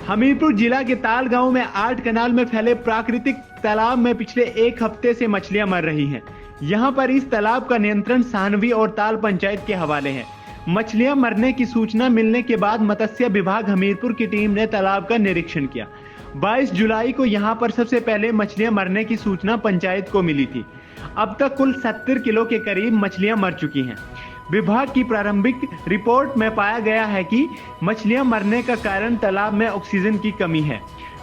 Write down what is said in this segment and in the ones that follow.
हमीरपुर जिला के ताल गांव में 8 कनाल में फैले प्राकृतिक तालाब में पिछले 1 हफ्ते से मछलियां मर रही हैं। यहां पर इस तालाब का नियंत्रण सानवी और ताल पंचायत के हवाले है। मछलियां मरने की सूचना मिलने के बाद मत्स्य विभाग हमीरपुर की टीम ने तालाब का निरीक्षण किया। 22 जुलाई को यहां पर सबसे पहले मछलियां मरने की सूचना पंचायत को मिली थी। अब तक कुल 70 किलो के करीब मछलियां मर चुकी हैं। विभाग की प्रारंभिक रिपोर्ट में पाया गया है कि मछलियां मरने का कारण तालाब में ऑक्सीजन की कमी है।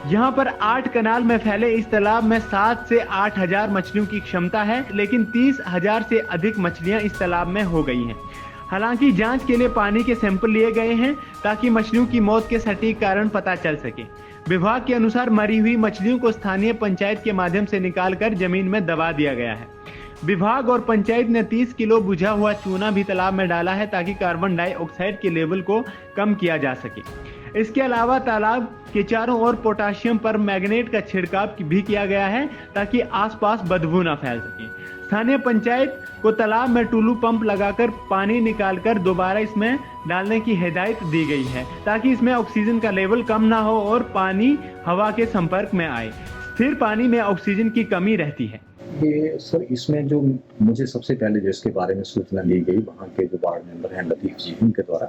यहां पर 8 कनाल में फैले इस तालाब में 7 से 8 हजार मछलियों की क्षमता है, लेकिन 30,000 से अधिक मछलियां इस तालाब में हो गई हैं। हालांकि जांच के लिए पानी के सैंपल लिए गए हैं ताकि मछलियों की मौत के सटीक कारण पता चल सके। विभाग के अनुसार मरी हुई मछलियों को स्थानीय पंचायत के माध्यम से निकालकर जमीन में दबा दिया गया है। विभाग और पंचायत ने 30 किलो बुझा हुआ चूना भी तालाब में डाला है ताकि कार्बन डाइऑक्साइड के लेवल को कम किया जा सके। इसके अलावा तालाब के चारों ओर पोटाशियम पर मैग्नेट का छिड़काव भी किया गया है ताकि आसपास बदबू न फैल सके। स्थानीय पंचायत को तालाब में टुल्लू पंप लगाकर पानी निकालकर दोबारा इसमें डालने की हिदायत दी गई है ताकि इसमें ऑक्सीजन का लेवल कम ना हो और पानी हवा के संपर्क में आए। स्थिर पानी में ऑक्सीजन की कमी रहती है। ये सर, इसमें जो मुझे सबसे पहले जो इसके बारे में सूचना दी गई वहाँ के जो वार्ड मेंबर हैं लतीफ जी उनके द्वारा,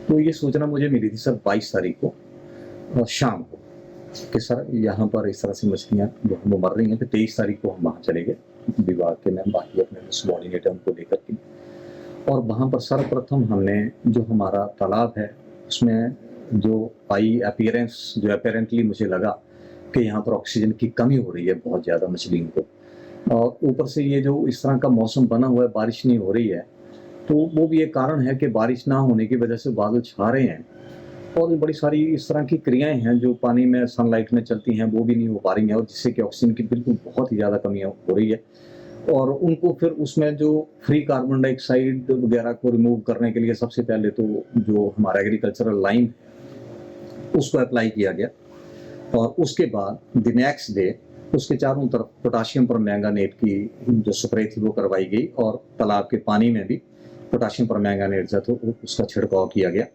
तो ये सूचना मुझे मिली थी सर 22 तारीख को और शाम को कि सर यहाँ पर इस तरह से मछलियाँ जो हम मर रही हैं। फिर 23 तारीख को हम वहाँ चले गए विभाग के मैं बाकी अपने सबॉर्डिनेट उनको लेकर के, और वहाँ पर सर्वप्रथम हमने जो हमारा तालाब है उसमें जो पाई अपीयरेंस जो अपेरेंटली मुझे लगा कि यहाँ पर ऑक्सीजन की कमी हो रही है बहुत ज़्यादा मछलियों को, और ऊपर से ये जो इस तरह का मौसम बना हुआ है, बारिश नहीं हो रही है, तो वो भी एक कारण है कि बारिश ना होने की वजह से बादल छा रहे हैं और बड़ी सारी इस तरह की क्रियाएं हैं जो पानी में सनलाइट में चलती हैं वो भी नहीं हो पा रही हैं, और जिससे कि ऑक्सीजन की बिल्कुल बहुत ही ज़्यादा कमी हो रही है। और उनको फिर उसमें जो फ्री कार्बन डाइऑक्साइड वगैरह को रिमूव करने के लिए सबसे पहले तो जो हमारा एग्रीकल्चरल लाइम उसको अप्लाई किया गया, और उसके बाद द नेक्स्ट डे उसके चारों तरफ पोटाशियम पर मैंगानेट की जो स्प्रे थी वो करवाई गई, और तालाब के पानी में भी पोटाशियम पर मैंगानेट जो था उसका छिड़काव किया गया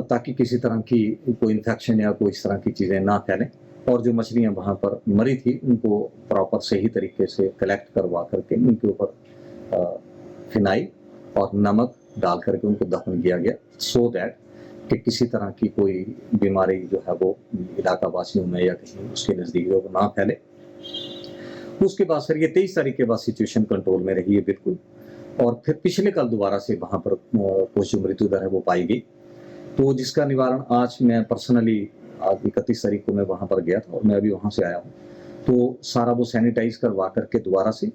ताकि किसी तरह की कोई इन्फेक्शन या कोई इस तरह की चीज़ें ना फैलें। और जो मछलियां वहाँ पर मरी थी उनको प्रॉपर सही तरीके से कलेक्ट करवा करके उनके ऊपर फिनाइल और नमक डाल करके उनको दफन किया गया, सो दैट कि किसी तरह की कोई बीमारी जो है वो इलाका वासियों में या कहीं उसके नज़दीक वो ना फैले। उसके बाद सर ये 23 तारीख के बाद सिचुएशन कंट्रोल में रही है बिल्कुल, और फिर पिछले कल दोबारा से वहाँ पर कुछ जो मृत्यु दर है वो पाई गई, तो जिसका निवारण आज मैं पर्सनली आज 31 तारीख को मैं वहाँ पर गया था और मैं अभी वहाँ से आया हूँ, तो सारा वो सैनिटाइज करवा करके दोबारा से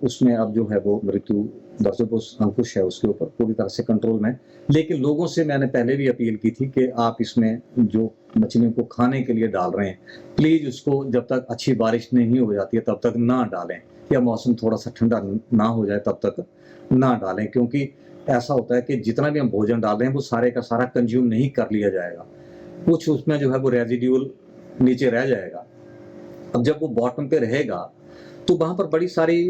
उसमें अब जो है वो मृत्यु दर जो वो अंकुश है उसके ऊपर पूरी तरह से कंट्रोल में। लेकिन लोगों से मैंने पहले भी अपील की थी कि आप इसमें जो मछलियों को खाने के लिए डाल रहे हैं प्लीज़ उसको जब तक अच्छी बारिश नहीं हो जाती है तब तक ना डालें, या मौसम थोड़ा सा ठंडा ना हो जाए तब तक ना डालें, क्योंकि ऐसा होता है कि जितना भी हम भोजन डाल रहे हैं वो सारे का सारा कंज्यूम नहीं कर लिया जाएगा, कुछ उसमें जो है वो रेजिड्यूल नीचे रह जाएगा। अब जब वो बॉटम पे रहेगा तो वहाँ पर बड़ी सारी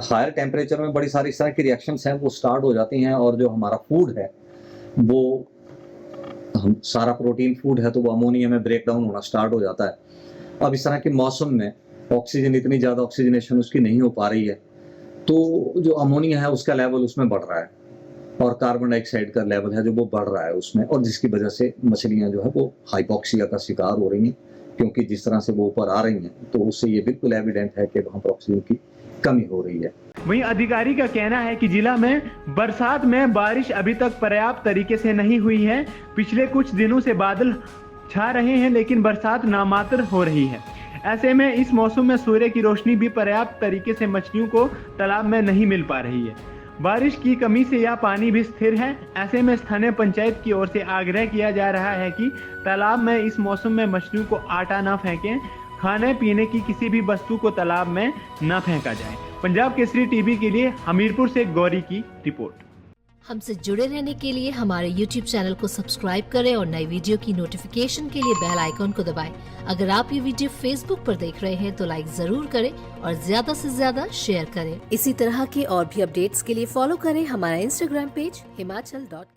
हायर टेम्परेचर में बड़ी सारी इस तरह की रिएक्शंस हैं वो स्टार्ट हो जाती हैं, और जो हमारा फूड है वो हम सारा प्रोटीन फूड है तो वो अमोनिया में ब्रेक डाउन होना स्टार्ट हो जाता है। अब इस तरह के मौसम में ऑक्सीजन इतनी ज़्यादा ऑक्सीजनेशन उसकी नहीं हो पा रही है, तो जो अमोनिया है उसका लेवल उसमें बढ़ रहा है और कार्बन डाइऑक्साइड का लेवल है जो वो बढ़ रहा है उसमें, और जिसकी वजह से मछलियाँ जो है वो हाइपोक्सिया का शिकार हो रही हैं, क्योंकि जिस तरह से वो ऊपर आ रही हैं तो उससे ये बिल्कुल एविडेंट है कि वहाँ पर ऑक्सीजन की कमी हो रही है। वहीं अधिकारी का कहना है कि जिला में बरसात में बारिश अभी तक पर्याप्त तरीके से नहीं हुई है। पिछले कुछ दिनों से बादल छा रहे हैं लेकिन बरसात नामात्र हो रही है। ऐसे में इस मौसम में सूर्य की रोशनी भी पर्याप्त तरीके से मछलियों को तालाब में नहीं मिल पा रही है। बारिश की कमी से यह पानी भी स्थिर है। ऐसे में स्थानीय पंचायत की ओर से आग्रह किया जा रहा है कि तालाब में इस मौसम में मछलियों को आटा न फेंकें, खाने पीने की किसी भी वस्तु को तालाब में न फेंका जाए। पंजाब केसरी टीवी के लिए हमीरपुर से गौरी की रिपोर्ट। हमसे जुड़े रहने के लिए हमारे YouTube चैनल को सब्सक्राइब करें और नई वीडियो की नोटिफिकेशन के लिए बेल आइकॉन को दबाएं। अगर आप ये वीडियो Facebook पर देख रहे हैं तो लाइक जरूर करें और ज्यादा से ज्यादा शेयर करें। इसी तरह के और भी अपडेट्स के लिए फॉलो करें हमारा Instagram पेज himachal.ke।